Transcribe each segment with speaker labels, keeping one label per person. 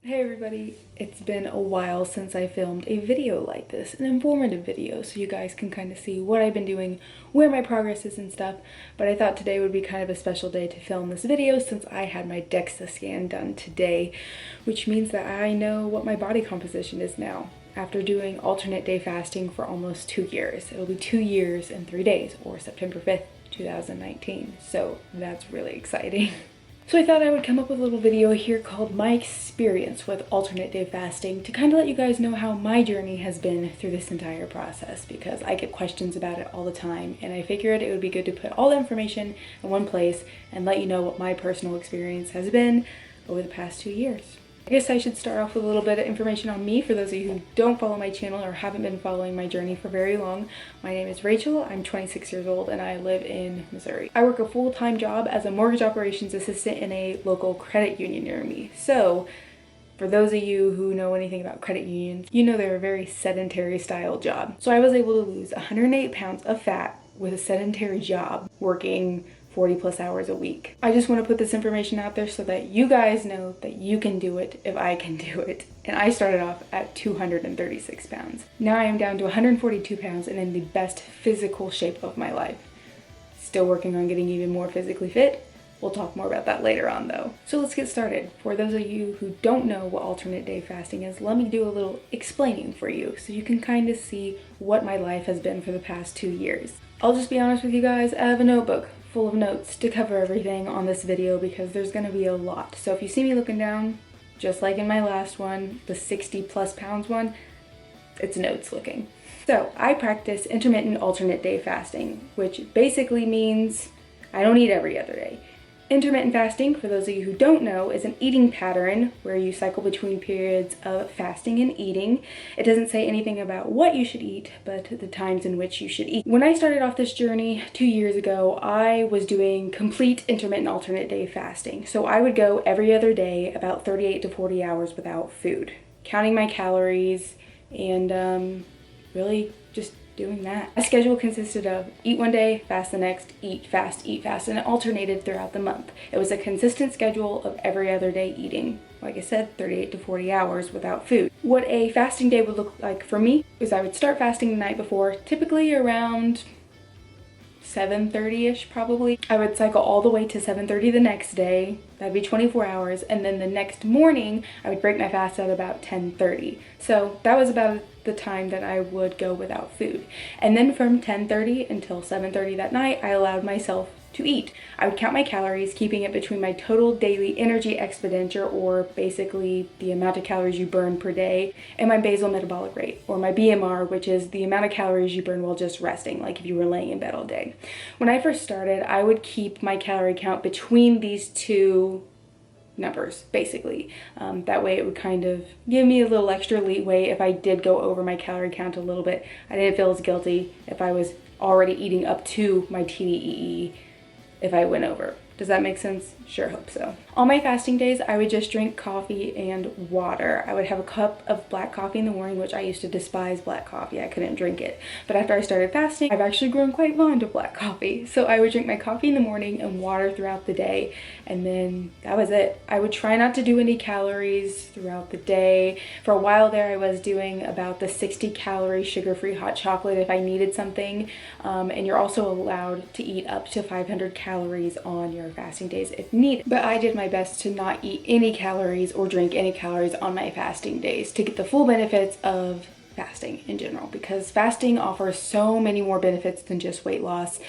Speaker 1: Hey everybody, it's been a while since I filmed a video like this, an informative video, so you guys can kind of see what I've been doing, where my progress is and stuff, but I thought today would be kind of a special day to film this video since I had my DEXA scan done today, which means that I know what my body composition is now. After doing alternate day fasting for almost 2 years. It'll be 2 years and 3 days, or September 5th, 2019, so that's really exciting. So I thought I would come up with a little video here called My Experience with Alternate Day Fasting to kind of let you guys know how my journey has been through this entire process, because I get questions about it all the time and I figured it would be good to put all the information in one place and let you know what my personal experience has been over the past 2 years. I guess I should start off with a little bit of information on me for those of you who don't follow my channel or haven't been following my journey for very long. My name is Rachel, I'm 26 years old and I live in Missouri. I work a full-time job as a mortgage operations assistant in a local credit union near me. So for those of you who know anything about credit unions, you know they're a very sedentary style job. So I was able to lose 108 pounds of fat with a sedentary job working 40 plus hours a week. I just want to put this information out there so that you guys know that you can do it if I can do it. And I started off at 236 pounds. Now I am down to 142 pounds and in the best physical shape of my life. Still working on getting even more physically fit. We'll talk more about that later on though. So let's get started. For those of you who don't know what alternate day fasting is, let me do a little explaining for you so you can kind of see what my life has been for the past 2 years. I'll just be honest with you guys, I have a notebook full of notes to cover everything on this video because there's going to be a lot. So if you see me looking down, just like in my last one, the 60 plus pounds one, it's notes looking. So I practice intermittent alternate day fasting, which basically means I don't eat every other day. Intermittent fasting, for those of you who don't know, is an eating pattern where you cycle between periods of fasting and eating. It doesn't say anything about what you should eat, but the times in which you should eat. When I started off this journey 2 years ago, I was doing complete intermittent alternate day fasting. So I would go every other day, about 38 to 40 hours without food, counting my calories and really just doing that. My schedule consisted of eat one day, fast the next, eat fast, and it alternated throughout the month. It was a consistent schedule of every other day eating. Like I said, 38 to 40 hours without food. What a fasting day would look like for me is I would start fasting the night before, typically around 7:30ish probably. I would cycle all the way to 7:30 the next day. That'd be 24 hours. And then the next morning, I would break my fast at about 10:30. So that was about the time that I would go without food. And then from 10:30 until 7:30 that night, I allowed myself to eat. I would count my calories, keeping it between my total daily energy expenditure, or basically the amount of calories you burn per day, and my basal metabolic rate, or my BMR, which is the amount of calories you burn while just resting, like if you were laying in bed all day. When I first started, I would keep my calorie count between these two numbers, basically. That way it would kind of give me a little extra leeway if I did go over my calorie count a little bit. I didn't feel as guilty if I was already eating up to my TDEE if I went over. Does that make sense? Sure hope so. On my fasting days, I would just drink coffee and water. I would have a cup of black coffee in the morning, which I used to despise black coffee. I couldn't drink it. But after I started fasting, I've actually grown quite fond of black coffee. So I would drink my coffee in the morning and water throughout the day. And then that was it. I would try not to do any calories throughout the day. For a while there, I was doing about the 60 calorie sugar-free hot chocolate if I needed something. And you're also allowed to eat up to 500 calories on your fasting days if needed. But I did my best to not eat any calories or drink any calories on my fasting days to get the full benefits of fasting in general, because fasting offers so many more benefits than just weight loss,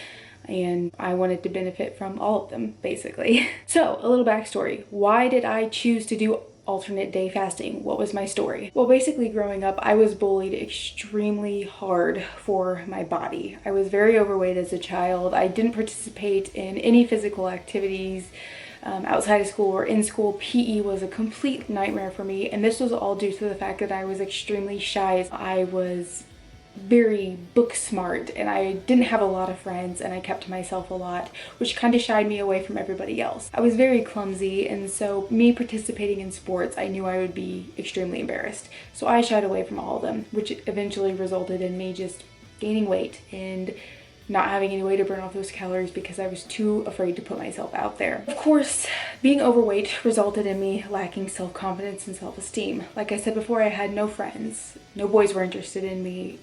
Speaker 1: and I wanted to benefit from all of them basically. So a little backstory. Why did I choose to do alternate day fasting? What was my story? Well, basically growing up, I was bullied extremely hard for my body. I was very overweight as a child. I didn't participate in any physical activities outside of school or in school. PE was a complete nightmare for me, and this was all due to the fact that I was extremely shy. I was very book smart and I didn't have a lot of friends and I kept to myself a lot, which kind of shied me away from everybody else. I was very clumsy, and so me participating in sports, I knew I would be extremely embarrassed. So I shied away from all of them, which eventually resulted in me just gaining weight and not having any way to burn off those calories because I was too afraid to put myself out there. Of course, being overweight resulted in me lacking self-confidence and self-esteem. Like I said before, I had no friends. No boys were interested in me.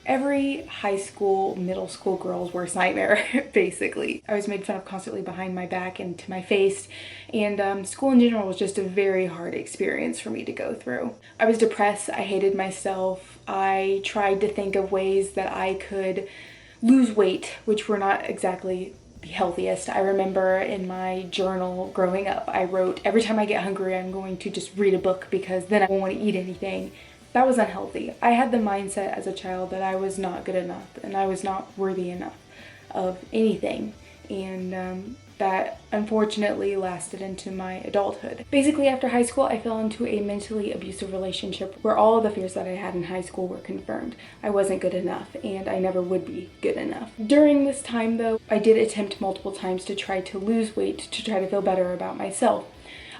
Speaker 1: Every high school, middle school girl's worst nightmare, basically. I was made fun of constantly behind my back and to my face, and school in general was just a very hard experience for me to go through. I was depressed, I hated myself, I tried to think of ways that I could lose weight, which were not exactly the healthiest. I remember in my journal growing up, I wrote, every time I get hungry, I'm going to just read a book because then I won't want to eat anything. That was unhealthy. I had the mindset as a child that I was not good enough and I was not worthy enough of anything. And that unfortunately lasted into my adulthood. Basically, after high school, I fell into a mentally abusive relationship where all of the fears that I had in high school were confirmed. I wasn't good enough and I never would be good enough. During this time though, I did attempt multiple times to try to lose weight to try to feel better about myself.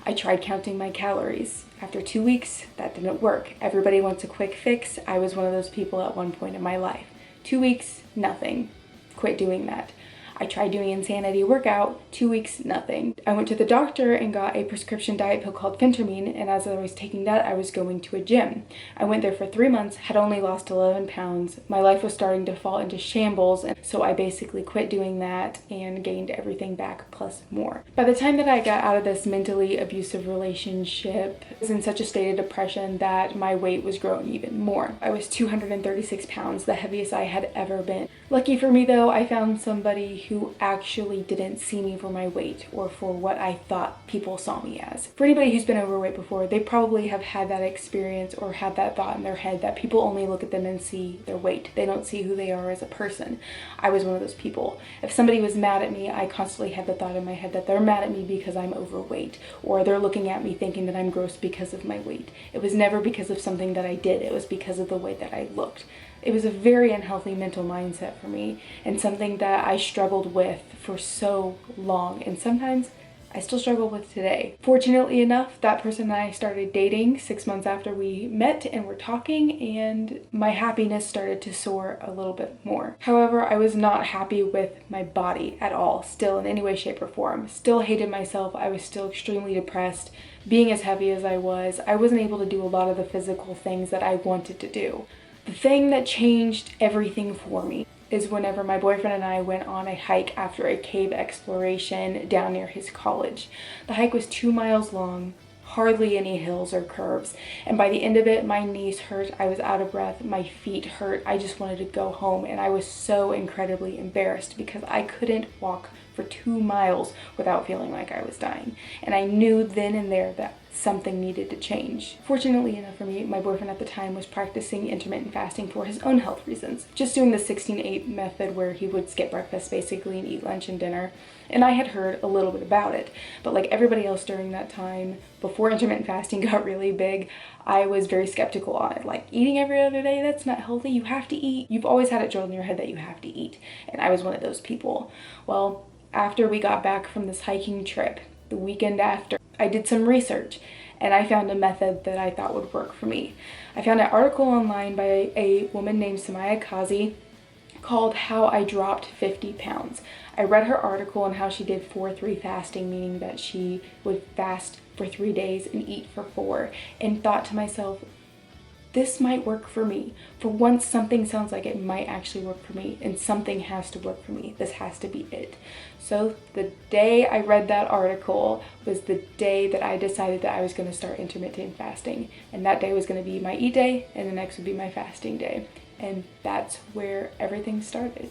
Speaker 1: I tried counting my calories. After 2 weeks, that didn't work. Everybody wants a quick fix. I was one of those people at one point in my life. 2 weeks, nothing. Quit doing that. I tried doing insanity workout, 2 weeks, nothing. I went to the doctor and got a prescription diet pill called phentermine, and as I was taking that, I was going to a gym. I went there for 3 months, had only lost 11 pounds. My life was starting to fall into shambles, and so I basically quit doing that and gained everything back plus more. By the time that I got out of this mentally abusive relationship, I was in such a state of depression that my weight was growing even more. I was 236 pounds, the heaviest I had ever been. Lucky for me though, I found somebody who actually didn't see me for my weight or for what I thought people saw me as. For anybody who's been overweight before, they probably have had that experience or had that thought in their head that people only look at them and see their weight. They don't see who they are as a person. I was one of those people. If somebody was mad at me, I constantly had the thought in my head that they're mad at me because I'm overweight, or they're looking at me thinking that I'm gross because of my weight. It was never because of something that I did. It was because of the way that I looked. It was a very unhealthy mental mindset for me and something that I struggled with for so long, and sometimes I still struggle with today. Fortunately enough, that person and I started dating 6 months after we met and were talking, and my happiness started to soar a little bit more. However, I was not happy with my body at all, still in any way, shape, or form. Still hated myself. I was still extremely depressed. Being as heavy as I wasn't able to do a lot of the physical things that I wanted to do. The thing that changed everything for me is whenever my boyfriend and I went on a hike after a cave exploration down near his college. The hike was 2 miles long, hardly any hills or curves, and by the end of it, my knees hurt, I was out of breath, my feet hurt, I just wanted to go home, and I was so incredibly embarrassed because I couldn't walk for 2 miles without feeling like I was dying. And I knew then and there that something needed to change. Fortunately enough for me, my boyfriend at the time was practicing intermittent fasting for his own health reasons. Just doing the 16-8 method where he would skip breakfast basically and eat lunch and dinner. And I had heard a little bit about it, but like everybody else during that time, before intermittent fasting got really big, I was very skeptical on it. Like, eating every other day, that's not healthy. You have to eat. You've always had it drilled in your head that you have to eat. And I was one of those people. Well, after we got back from this hiking trip, the weekend after, I did some research and I found a method that I thought would work for me. I found an article online by a woman named Samaya Kazi called How I Dropped 50 Pounds. I read her article on how she did 4-3 fasting, meaning that she would fast for 3 days and eat for 4, and thought to myself, this might work for me. For once, something sounds like it might actually work for me, and something has to work for me. This has to be it. So the day I read that article was the day that I decided that I was going to start intermittent fasting. And that day was going to be my eat day, and the next would be my fasting day. And that's where everything started.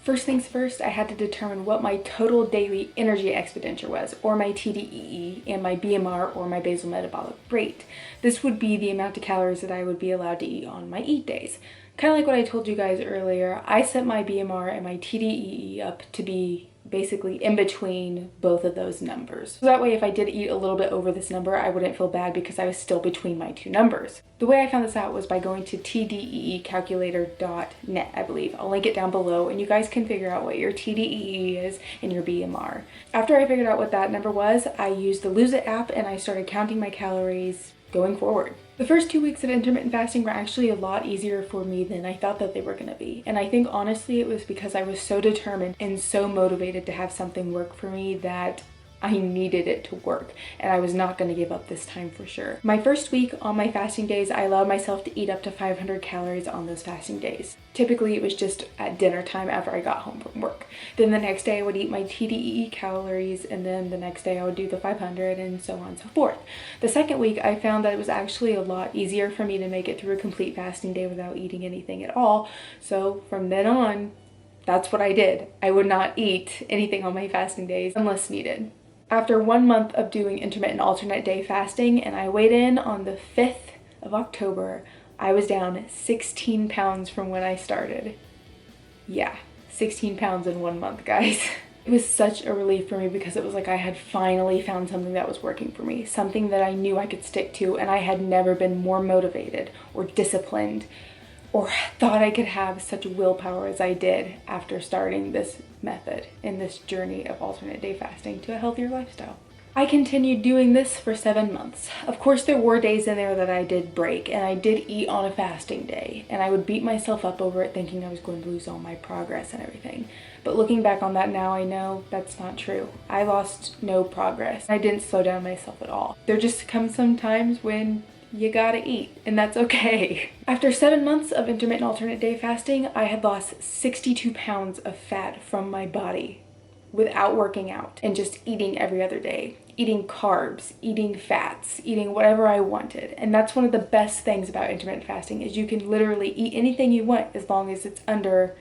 Speaker 1: First things first, I had to determine what my total daily energy expenditure was, or my TDEE, and my BMR, or my basal metabolic rate. This would be the amount of calories that I would be allowed to eat on my eat days. Kind of like what I told you guys earlier, I set my BMR and my TDEE up to be basically in between both of those numbers. So that way, if I did eat a little bit over this number, I wouldn't feel bad because I was still between my two numbers. The way I found this out was by going to tdeecalculator.net, I believe. I'll link it down below, and you guys can figure out what your TDEE is and your BMR. After I figured out what that number was, I used the Lose It app and I started counting my calories going forward. The first 2 weeks of intermittent fasting were actually a lot easier for me than I thought that they were gonna be. And I think honestly it was because I was so determined and so motivated to have something work for me that I needed it to work, and I was not going to give up this time for sure. My first week on my fasting days, I allowed myself to eat up to 500 calories on those fasting days. Typically, it was just at dinner time after I got home from work. Then the next day I would eat my TDEE calories, and then the next day I would do the 500 and so on and so forth. The second week, I found that it was actually a lot easier for me to make it through a complete fasting day without eating anything at all. So from then on, that's what I did. I would not eat anything on my fasting days unless needed. After 1 month of doing intermittent alternate day fasting, and I weighed in on the 5th of October, I was down 16 pounds from when I started. Yeah, 16 pounds in 1 month, guys. It was such a relief for me because it was like I had finally found something that was working for me, something that I knew I could stick to, and I had never been more motivated or disciplined or thought I could have such willpower as I did after starting this method in this journey of alternate day fasting to a healthier lifestyle. I continued doing this for 7 months. Of course, there were days in there that I did break, and I did eat on a fasting day, and I would beat myself up over it thinking I was going to lose all my progress and everything. But looking back on that now, I know that's not true. I lost no progress. I didn't slow down myself at all. There just comes some times when you gotta eat, and that's okay. After 7 months of intermittent alternate day fasting, I had lost 62 pounds of fat from my body without working out and just eating every other day, eating carbs, eating fats, eating whatever I wanted. And that's one of the best things about intermittent fasting is you can literally eat anything you want as long as it's under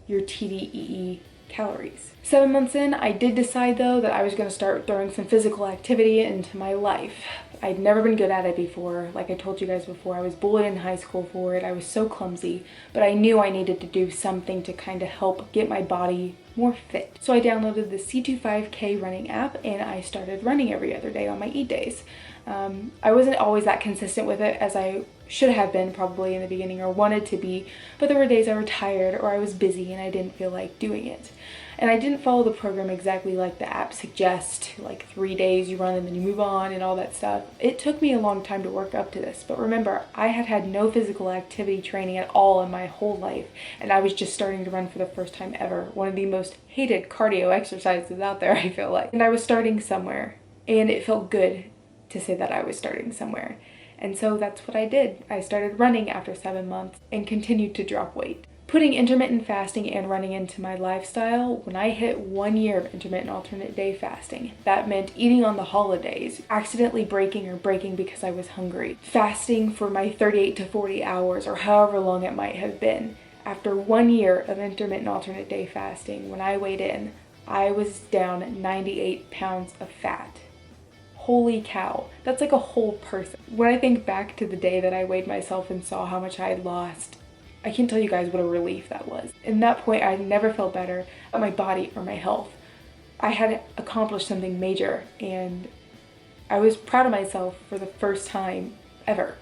Speaker 1: your TDEE calories. 7 months in, I did decide though that I was going to start throwing some physical activity into my life. I'd never been good at it before. Like I told you guys before, I was bullied in high school for it. I was so clumsy, but I knew I needed to do something to kind of help get my body more fit. So I downloaded the C25K running app and I started running every other day on my eat days. I wasn't always that consistent with it as I should have been probably in the beginning or wanted to be, but there were days I was tired or I was busy and I didn't feel like doing it. And I didn't follow the program exactly like the app suggests, like 3 days you run and then you move on and all that stuff. It took me a long time to work up to this, but remember, I had had no physical activity training at all in my whole life, and I was just starting to run for the first time ever. One of the most hated cardio exercises out there, I feel like. And I was starting somewhere, and it felt good to say that I was starting somewhere. And so that's what I did. I started running after 7 months and continued to drop weight. Putting intermittent fasting and running into my lifestyle, when I hit 1 year of intermittent alternate day fasting, that meant eating on the holidays, accidentally breaking because I was hungry, fasting for my 38 to 40 hours or however long it might have been. After 1 year of intermittent alternate day fasting, when I weighed in, I was down 98 pounds of fat. Holy cow, that's like a whole person. When I think back to the day that I weighed myself and saw how much I had lost, I can't tell you guys what a relief that was. In that point, I never felt better about my body or my health. I had accomplished something major and I was proud of myself for the first time ever.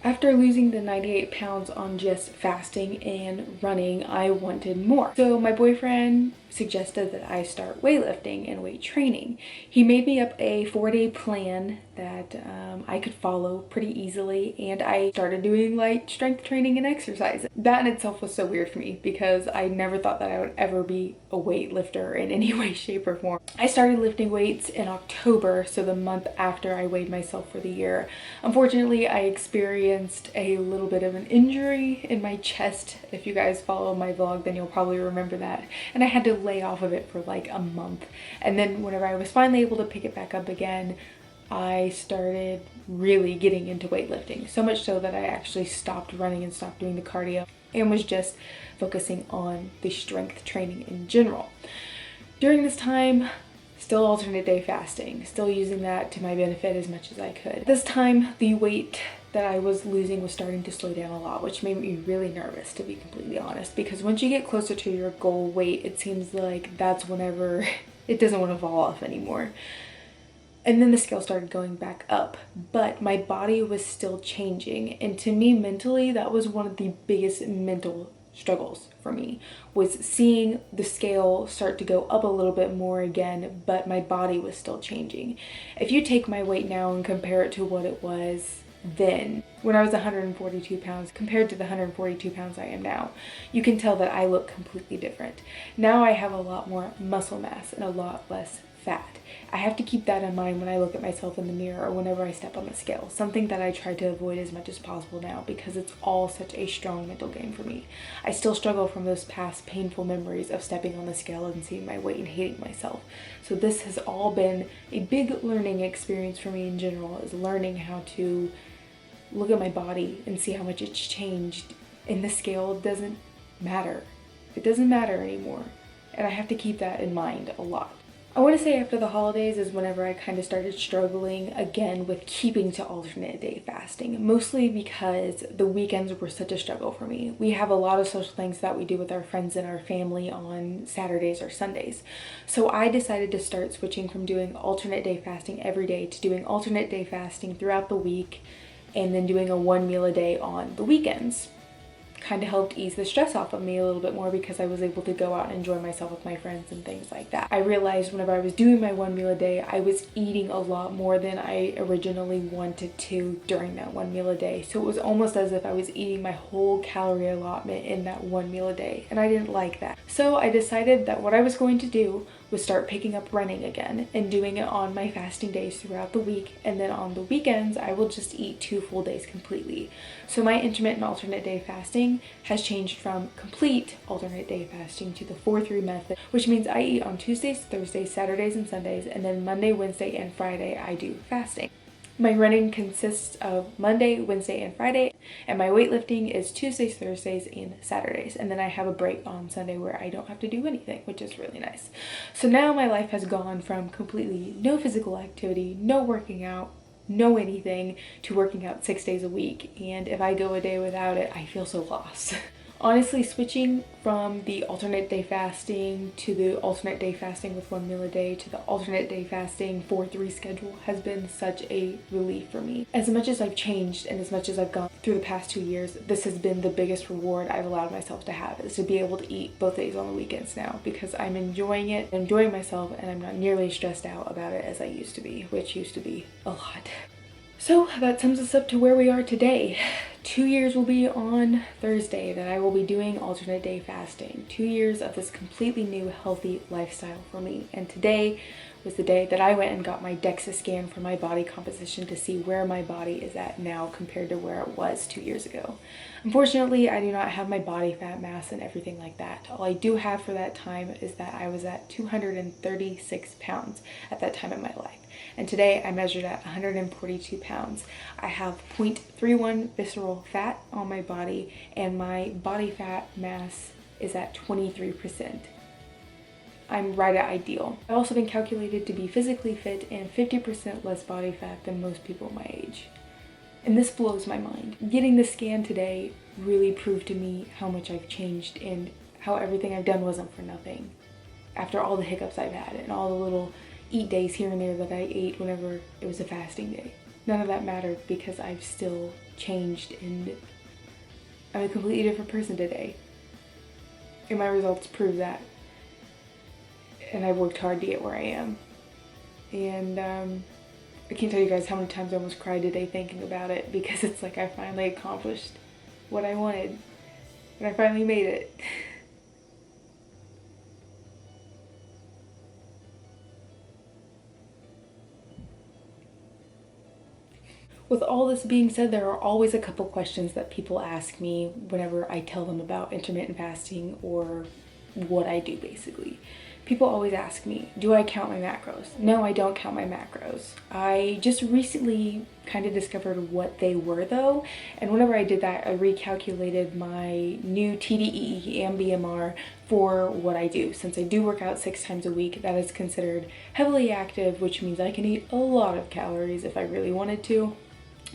Speaker 1: After losing the 98 pounds on just fasting and running, I wanted more. So my boyfriend suggested that I start weightlifting and weight training. He made me up a 4-day plan that I could follow pretty easily, and I started doing like strength training and exercise. That in itself was so weird for me because I never thought that I would ever be a weightlifter in any way, shape, or form. I started lifting weights in October, so the month after I weighed myself for the year. Unfortunately, I experienced a little bit of an injury in my chest. If you guys follow my vlog, then you'll probably remember that. And I had to lay off of it for like a month. And then whenever I was finally able to pick it back up again, I started really getting into weightlifting. So much so that I actually stopped running and stopped doing the cardio and was just focusing on the strength training in general. During this time, still alternate day fasting, still using that to my benefit as much as I could. This time, the weight that I was losing was starting to slow down a lot, which made me really nervous, to be completely honest, because once you get closer to your goal weight, it seems like that's whenever it doesn't want to fall off anymore. And then the scale started going back up, but my body was still changing. And to me, mentally, that was one of the biggest mental struggles for me, was seeing the scale start to go up a little bit more again, but my body was still changing. If you take my weight now and compare it to what it was then, when I was 142 pounds compared to the 142 pounds I am now. You can tell that I look completely different. Now I have a lot more muscle mass and a lot less fat. I have to keep that in mind when I look at myself in the mirror or whenever I step on the scale, something that I try to avoid as much as possible now because it's all such a strong mental game for me. I still struggle from those past painful memories of stepping on the scale and seeing my weight and hating myself. So this has all been a big learning experience for me in general, is learning how to look at my body and see how much it's changed. And the scale doesn't matter. It doesn't matter anymore. And I have to keep that in mind a lot. I want to say after the holidays is whenever I kind of started struggling again with keeping to alternate day fasting, mostly because the weekends were such a struggle for me. We have a lot of social things that we do with our friends and our family on Saturdays or Sundays. So I decided to start switching from doing alternate day fasting every day to doing alternate day fasting throughout the week and then doing a 1 meal a day on the weekends. Kind of helped ease the stress off of me a little bit more because I was able to go out and enjoy myself with my friends and things like that. I realized whenever I was doing my 1 meal a day, I was eating a lot more than I originally wanted to during that 1 meal a day. So it was almost as if I was eating my whole calorie allotment in that 1 meal a day, and I didn't like that. So I decided that what I was going to do was start picking up running again and doing it on my fasting days throughout the week, and then on the weekends I will just eat 2 full days completely. So my intermittent alternate day fasting has changed from complete alternate day fasting to the 4-3 method, which means I eat on Tuesdays, Thursdays, Saturdays, and Sundays, and then Monday, Wednesday, and Friday I do fasting. My running consists of Monday, Wednesday, and Friday, and my weightlifting is Tuesdays, Thursdays, and Saturdays. And then I have a break on Sunday where I don't have to do anything, which is really nice. So now my life has gone from completely no physical activity, no working out, no anything, to working out 6 days a week. And if I go a day without it, I feel so lost. Honestly, switching from the alternate day fasting to the alternate day fasting with 1 meal a day to the alternate day fasting 4-3 schedule has been such a relief for me. As much as I've changed and as much as I've gone through the past 2 years, this has been the biggest reward I've allowed myself to have, is to be able to eat both days on the weekends now, because I'm enjoying it, enjoying myself, and I'm not nearly stressed out about it as I used to be, which used to be a lot. So that sums us up to where we are today. 2 years will be on Thursday that I will be doing alternate day fasting. 2 years of this completely new healthy lifestyle for me. And today was the day that I went and got my DEXA scan for my body composition to see where my body is at now compared to where it was 2 years ago. Unfortunately, I do not have my body fat mass and everything like that. All I do have for that time is that I was at 236 pounds at that time in my life. And today I measured at 142 pounds. I have 0.31 visceral fat on my body, and my body fat mass is at 23%. I'm right at ideal. I've also been calculated to be physically fit and 50% less body fat than most people my age. And this blows my mind. Getting the scan today really proved to me how much I've changed and how everything I've done wasn't for nothing. After all the hiccups I've had and all the little eat days here and there that I ate whenever it was a fasting day. None of that mattered because I've still changed and I'm a completely different person today. And my results prove that. And I worked hard to get where I am. And I can't tell you guys how many times I almost cried today thinking about it, because it's like I finally accomplished what I wanted. And I finally made it. With all this being said, there are always a couple questions that people ask me whenever I tell them about intermittent fasting or what I do, basically. People always ask me, do I count my macros? No, I don't count my macros. I just recently kind of discovered what they were though, and whenever I did that, I recalculated my new TDEE and BMR for what I do. Since I do work out 6 times a week, that is considered heavily active, which means I can eat a lot of calories if I really wanted to.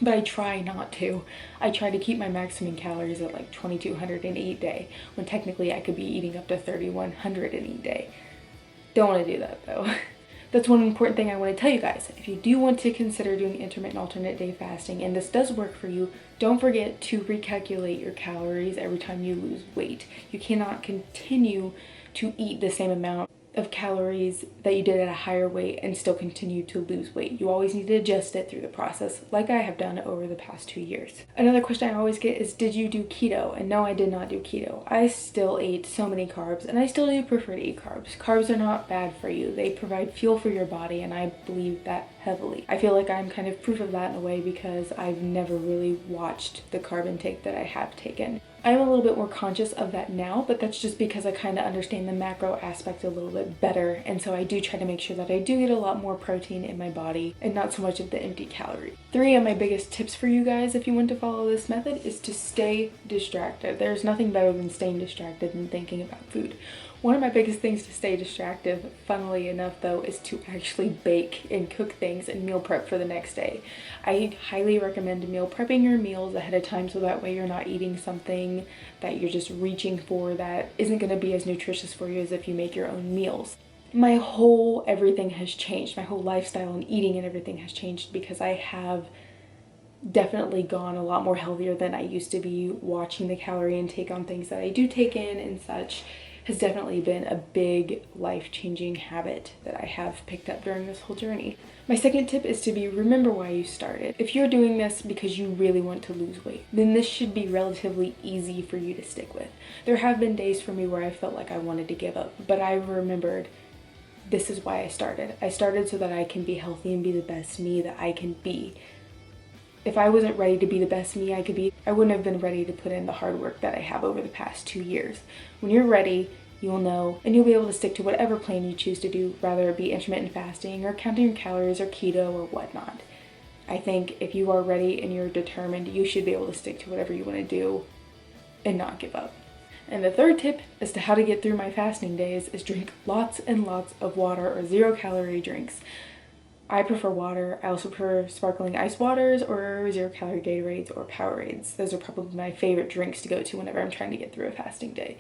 Speaker 1: But I try not to. I try to keep my maximum calories at like 2,200 in a eat day, when technically I could be eating up to 3,100 in a eat day. Don't want to do that though. That's one important thing I want to tell you guys. If you do want to consider doing intermittent alternate day fasting, and this does work for you, don't forget to recalculate your calories every time you lose weight. You cannot continue to eat the same amount of calories that you did at a higher weight and still continue to lose weight. You always need to adjust it through the process, like I have done over the past 2 years. Another question I always get is, did you do keto? And no, I did not do keto. I still ate so many carbs, and I still do prefer to eat carbs. Carbs are not bad for you. They provide fuel for your body, and I believe that heavily. I feel like I'm kind of proof of that in a way because I've never really watched the carb intake that I have taken. I'm a little bit more conscious of that now, but that's just because I kind of understand the macro aspect a little bit better, and so I do try to make sure that I do get a lot more protein in my body and not so much of the empty calorie. 3 of my biggest tips for you guys if you want to follow this method is to stay distracted. There's nothing better than staying distracted than thinking about food. One of my biggest things to stay distracted, funnily enough though, is to actually bake and cook things and meal prep for the next day. I highly recommend meal prepping your meals ahead of time so that way you're not eating something that you're just reaching for that isn't going to be as nutritious for you as if you make your own meals. My whole everything has changed. My whole lifestyle and eating and everything has changed because I have definitely gone a lot more healthier than I used to be. Watching the calorie intake on things that I do take in and such has definitely been a big life-changing habit that I have picked up during this whole journey. My second tip is to remember why you started. If you're doing this because you really want to lose weight, then this should be relatively easy for you to stick with. There have been days for me where I felt like I wanted to give up, but I remembered this is why I started. I started so that I can be healthy and be the best me that I can be. If I wasn't ready to be the best me I could be, I wouldn't have been ready to put in the hard work that I have over the past 2 years. When you're ready, you'll know, and you'll be able to stick to whatever plan you choose to do, whether it be intermittent fasting or counting your calories or keto or whatnot. I think if you are ready and you're determined, you should be able to stick to whatever you want to do and not give up. And the third tip as to how to get through my fasting days is drink lots and lots of water or 0-calorie drinks. I prefer water. I also prefer sparkling ice waters or 0-calorie Gatorades or Powerades. Those are probably my favorite drinks to go to whenever I'm trying to get through a fasting day.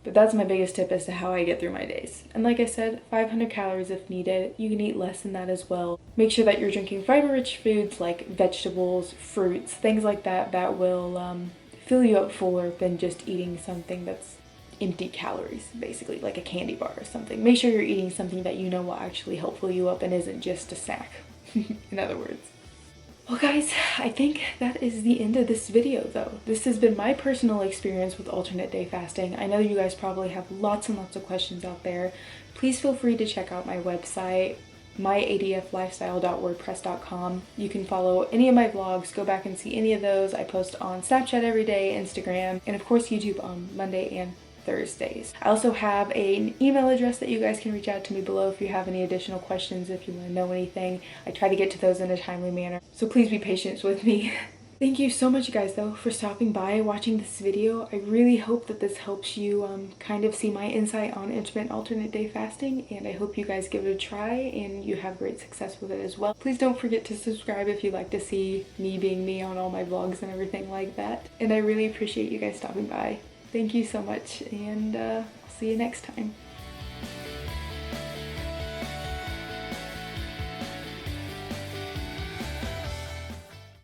Speaker 1: But that's my biggest tip as to how I get through my days. And like I said, 500 calories if needed. You can eat less than that as well. Make sure that you're drinking fiber-rich foods like vegetables, fruits, things like that that will fill you up fuller than just eating something that's empty calories, basically, like a candy bar or something. Make sure you're eating something that you know will actually help fill you up and isn't just a snack, in other words. Well guys, I think that is the end of this video though. This has been my personal experience with alternate day fasting. I know you guys probably have lots and lots of questions out there. Please feel free to check out my website, myadflifestyle.wordpress.com. You can follow any of my vlogs, go back and see any of those. I post on Snapchat every day, Instagram, and of course YouTube on Monday and Thursdays. I also have an email address that you guys can reach out to me below if you have any additional questions, if you want to know anything. I try to get to those in a timely manner, so please be patient with me. Thank you so much guys though for stopping by and watching this video. I really hope that this helps you kind of see my insight on intermittent alternate day fasting, and I hope you guys give it a try and you have great success with it as well. Please don't forget to subscribe if you'd like to see me being me on all my vlogs and everything like that. And I really appreciate you guys stopping by. Thank you so much, and I'll see you next time.